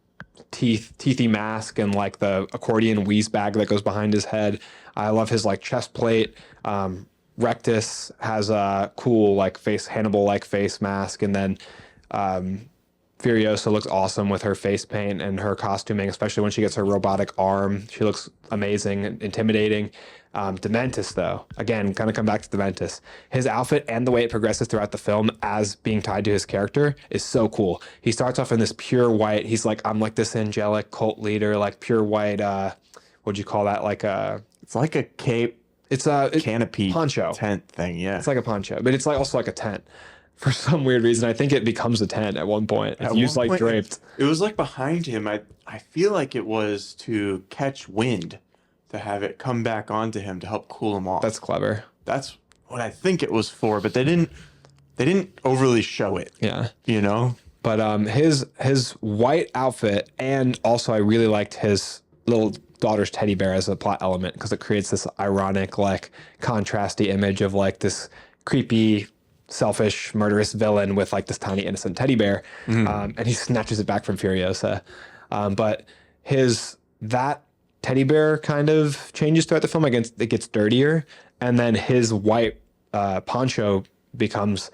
teethy mask and like the accordion wheeze bag that goes behind his head. I love his like chest plate. Rectus has a cool like Hannibal like face mask, and then Furiosa looks awesome with her face paint and her costuming, especially when she gets her robotic arm. She looks amazing and intimidating. Dementis, though, again, kind of come back to Dementis. His outfit and the way it progresses throughout the film as being tied to his character is so cool. He starts off in this pure white. He's like, I'm like this angelic cult leader, like pure white. What'd you call that? Like It's like a cape. It's a canopy poncho tent thing. Yeah. It's like a poncho, but it's like also like a tent. For some weird reason, I think it becomes a tent at one point. It's used like draped. It was like behind him. I feel like it was to catch wind, to have it come back onto him to help cool him off. That's clever. That's what I think it was for, but they didn't overly show it. Yeah. But his white outfit, and also I really liked his little daughter's teddy bear as a plot element because it creates this ironic, like contrasty image of like this creepy, selfish, murderous villain with like this tiny innocent teddy bear, and he snatches it back from Furiosa. But that teddy bear kind of changes throughout the film. It gets dirtier, and then his white poncho becomes.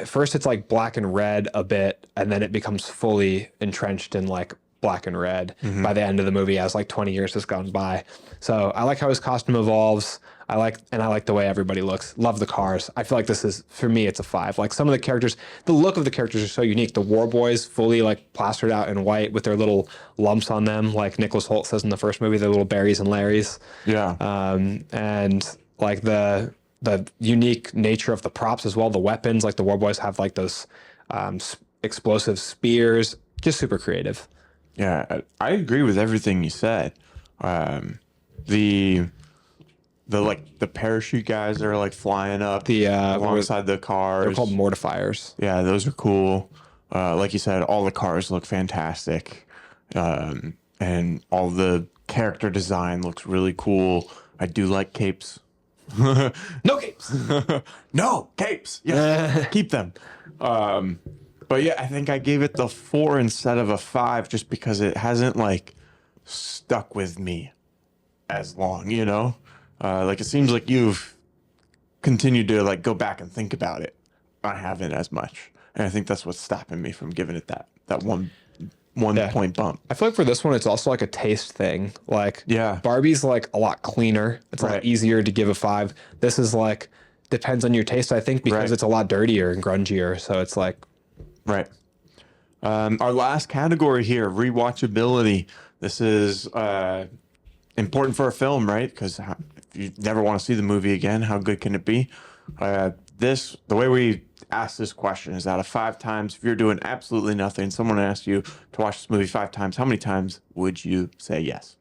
First, it's like black and red a bit, and then it becomes fully entrenched in like black and red by the end of the movie as like 20 years has gone by. So I like how his costume evolves. I like the way everybody looks. Love the cars. I feel like this is, for me, it's a 5. Like some of the characters, the look of the characters are so unique. The War Boys fully like plastered out in white with their little lumps on them, like Nicholas Hoult says in the first movie, their little Barrys and Larrys. yeah. And like the unique nature of the props as well. The weapons, like the War Boys have like those explosive spears, just super creative. Yeah, I agree with everything you said. The parachute guys that are like flying up alongside the cars. They're called mortifiers. Yeah, those are cool. Like you said, all the cars look fantastic, and all the character design looks really cool. I do like Cape's No capes. No capes. Yeah, keep them. But yeah, I think I gave it the 4 instead of a 5 just because it hasn't like stuck with me as long, you know? Like it seems like you've continued to like go back and think about it. I haven't as much. And I think that's what's stopping me from giving it that one Yeah. point bump. I feel like for this one, it's also like a taste thing. Like, Yeah. Barbie's like a lot cleaner. It's a lot Right. easier to give a 5. This is like, depends on your taste, I think, because Right. it's a lot dirtier and grungier. So it's like, Right. Our last category here, rewatchability. This is important for a film, right? Because if you never want to see the movie again, how good can it be? The way we ask this question is out of 5 times, if you're doing absolutely nothing, someone asked you to watch this movie 5 times, how many times would you say yes?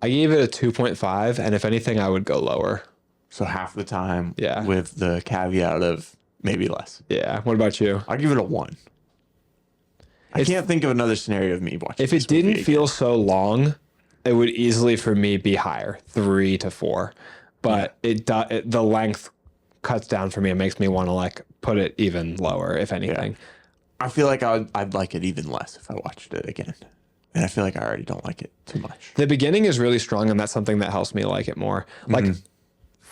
I gave it a 2.5. And if anything, I would go lower. So half the time, Yeah. with the caveat of maybe less. Yeah. What about you? I'll give it a 1. I can't think of another scenario of me watching. If this it didn't movie feel so long, it would easily for me be higher, 3 to 4. But the length cuts down for me. It makes me want to like put it even lower, if anything. I feel like I'd like it even less if I watched it again. And I feel like I already don't like it too much. The beginning is really strong, and that's something that helps me like it more. Like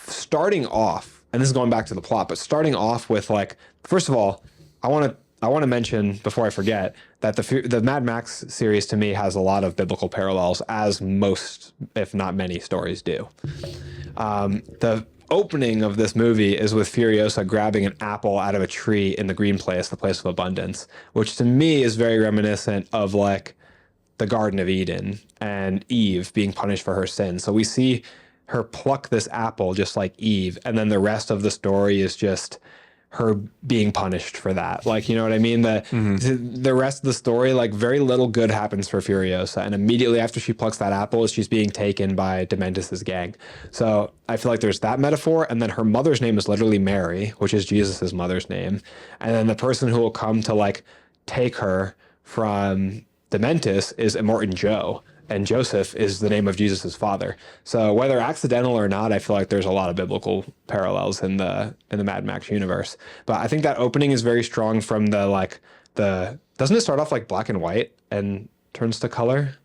starting off, and this is going back to the plot, but starting off with like, first of all, I want to mention before I forget that the Mad Max series to me has a lot of biblical parallels, as most, if not many, stories do. The opening of this movie is with Furiosa grabbing an apple out of a tree in the green place, the place of abundance, which to me is very reminiscent of like the Garden of Eden and Eve being punished for her sin. So we see her pluck this apple just like Eve, and then the rest of the story is just her being punished for that. Like, you know what I mean? The rest of the story, like very little good happens for Furiosa. And immediately after she plucks that apple, she's being taken by Dementis's gang. So I feel like there's that metaphor. And then her mother's name is literally Mary, which is Jesus's mother's name. And then the person who will come to like take her from Dementis is Immortan Joe. And Joseph is the name of Jesus's father. So whether accidental or not, I feel like there's a lot of biblical parallels in the Mad Max universe. But I think that opening is very strong from doesn't it start off like black and white and turns to color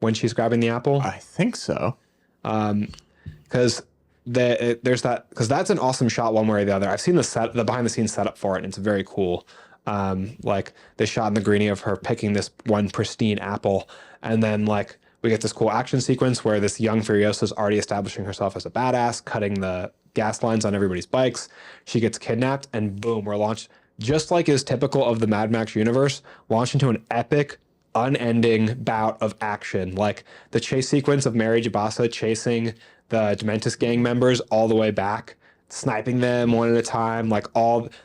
when she's grabbing the apple? I think so. Because that's an awesome shot one way or the other. I've seen the behind the scenes setup for it, and it's very cool. Like the shot in the greenie of her picking this one pristine apple, and then like we get this cool action sequence where this young Furiosa is already establishing herself as a badass, cutting the gas lines on everybody's bikes. She gets kidnapped, and boom, we're launched, just like is typical of the Mad Max universe, launched into an epic, unending bout of action. Like the chase sequence of Mary Jabasa chasing the Dementis gang members all the way back, sniping them one at a time. Like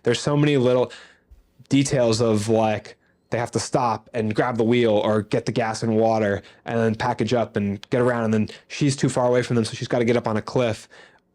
there's so many little details of like they have to stop and grab the wheel or get the gas and water and then package up and get around, and then she's too far away from them, so she's got to get up on a cliff.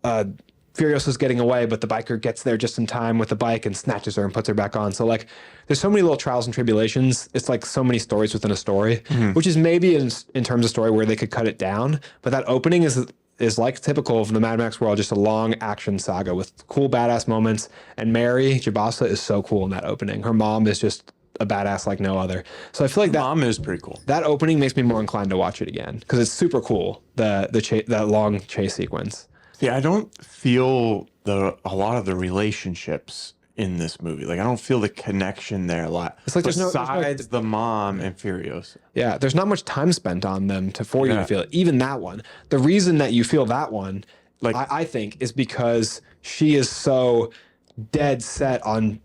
Furiosa's getting away, but the biker gets there just in time with the bike and snatches her and puts her back on. So like there's so many little trials and tribulations. It's like so many stories within a story, which is maybe in terms of story where they could cut it down, but that opening is like typical of the Mad Max world, just a long action saga with cool badass moments. And Mary Jabasa is so cool in that opening. Her mom is just a badass like no other. So I feel like that Mom is pretty cool. That opening makes me more inclined to watch it again because it's super cool. That long chase sequence. Yeah, I don't feel a lot of the relationships in this movie. Like I don't feel the connection there a lot. It's like besides the mom and Furiosa. Yeah, there's not much time spent on them for you to feel it. Even that one. The reason that you feel that one, like I think, is because she is so dead set on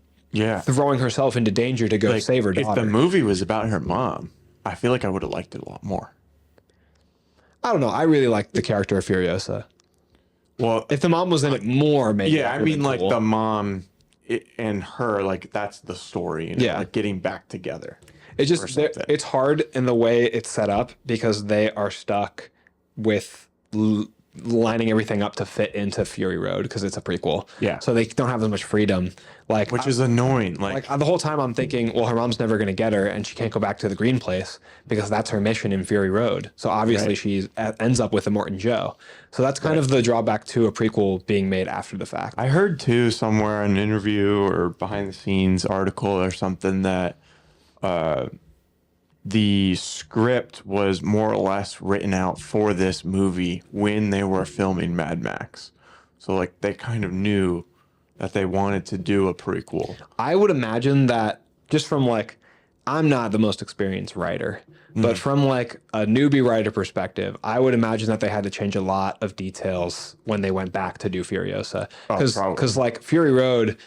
throwing herself into danger to go save her daughter. If the movie was about her mom, I feel like I would have liked it a lot more. I don't know. I really like the character of Furiosa. Well, if the mom was in it more, maybe. Yeah, I mean, like the mom and her, like that's the story. Like getting back together. It's just it's hard in the way it's set up because they are stuck with lining everything up to fit into Fury Road because it's a prequel. Yeah. So they don't have as much freedom. Like, Which is annoying. Like the whole time I'm thinking, well, her mom's never going to get her and she can't go back to the green place because that's her mission in Fury Road. So obviously she ends up with Immortan Joe. So that's kind of the drawback to a prequel being made after the fact. I heard too somewhere in an interview or behind the scenes article or something that the script was more or less written out for this movie when they were filming Mad Max. So like they kind of knew that they wanted to do a prequel. I would imagine that just from like, I'm not the most experienced writer, but from like a newbie writer perspective, I would imagine that they had to change a lot of details when they went back to do Furiosa. Because like Fury Road,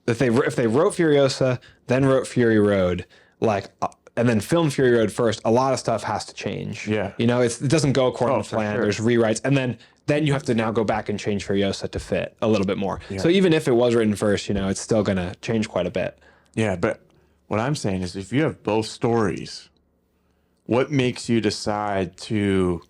if they wrote Furiosa, then wrote Fury Road, like, and then film Fury Road first, a lot of stuff has to change. Yeah. You know, it doesn't go according to plan. Sure. There's rewrites. And then you have to now go back and change Furiosa to fit a little bit more. Yeah. So even if it was written first, you know, it's still going to change quite a bit. Yeah, but what I'm saying is if you have both stories, what makes you decide to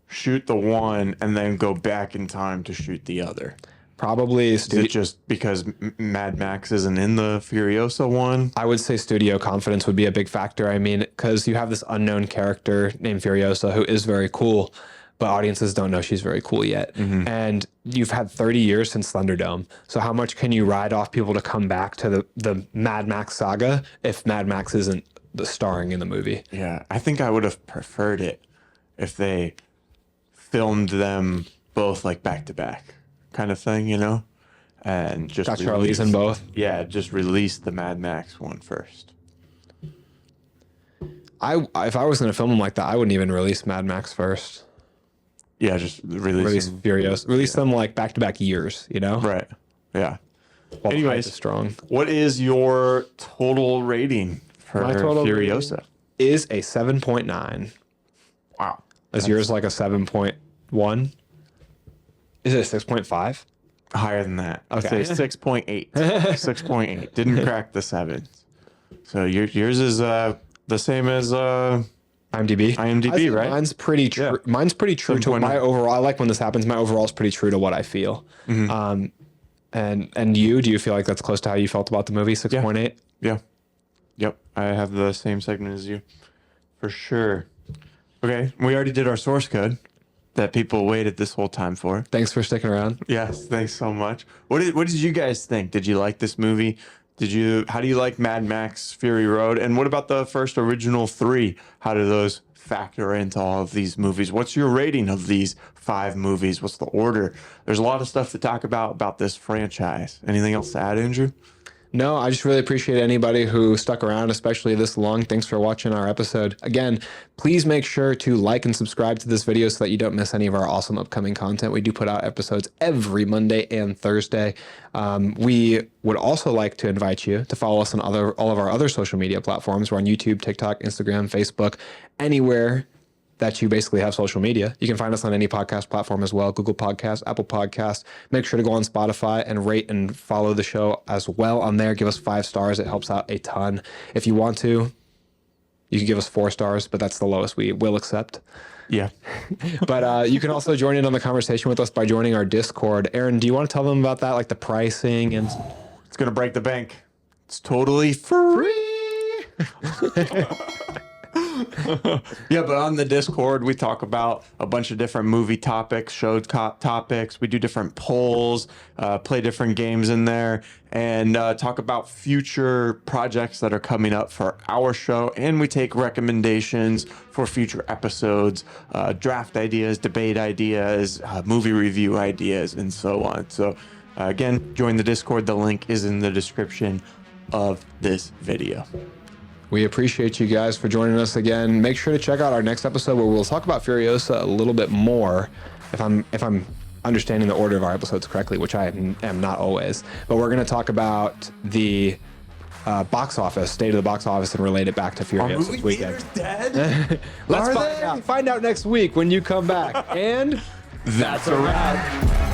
shoot the one and then go back in time to shoot the other? Probably Is it just because Mad Max isn't in the Furiosa one? I would say studio confidence would be a big factor. I mean, because you have this unknown character named Furiosa who is very cool, but audiences don't know she's very cool yet. And you've had 30 years since Thunderdome. So how much can you ride off people to come back to the Mad Max saga if Mad Max isn't the starring in the movie? Yeah, I think I would have preferred it if they filmed them both like back to back kind of thing, you know? And just got Charlize in both. Yeah, just release the Mad Max one first. If I was going to film them like that, I wouldn't even release Mad Max first. Yeah, just release them. Furiosa. Release them like back to back years, you know? Right. Yeah. While the hype Anyways, is strong. What is your total rating for My total Furiosa? Is a 7.9. Wow. Is yours like a 7.1? Is it a 6.5? Higher than that. Okay. I'd say 6.8. 6.8. Didn't crack the 7. So yours is the same as IMDb. IMDb, right? Mine's pretty true. Yeah. Mine's pretty true to my overall. I like when this happens. My overall is pretty true to what I feel. And you, do you feel like that's close to how you felt about the movie? 6.8. Yeah. Yep. I have the same segment as you, for sure. Okay, we already did our source code that people waited this whole time for. Thanks for sticking around. Yes, thanks so much. What did you guys think? Did you like this movie? How do you like Mad Max Fury Road? And what about the first original 3? How do those factor into all of these movies? What's your rating of these 5 movies? What's the order? There's a lot of stuff to talk about this franchise. Anything else to add, Andrew? No, I just really appreciate anybody who stuck around, especially this long. Thanks for watching our episode. Again, please make sure to like and subscribe to this video so that you don't miss any of our awesome upcoming content. We do put out episodes every Monday and Thursday. We would also like to invite you to follow us on all of our other social media platforms. We're on YouTube, TikTok, Instagram, Facebook, anywhere that you basically have social media. You can find us on any podcast platform as well, Google Podcasts, Apple Podcasts. Make sure to go on Spotify and rate and follow the show as well on there. Give us 5 stars. It helps out a ton. If you want to, you can give us 4 stars, but that's the lowest we will accept. Yeah. But you can also join in on the conversation with us by joining our Discord. Aaron, do you want to tell them about that, like the pricing? And it's going to break the bank. It's totally free. Yeah, but on the Discord, we talk about a bunch of different movie topics, show topics. We do different polls, play different games in there, and talk about future projects that are coming up for our show. And we take recommendations for future episodes, draft ideas, debate ideas, movie review ideas, and so on. So again, join the Discord. The link is in the description of this video. We appreciate you guys for joining us again. Make sure to check out our next episode where we'll talk about Furiosa a little bit more, if I'm understanding the order of our episodes correctly, which I am not always. But we're going to talk about the box office, state of the box office, and relate it back to Furiosa this weekend. Dead? Let's find out next week when you come back. And that's a wrap.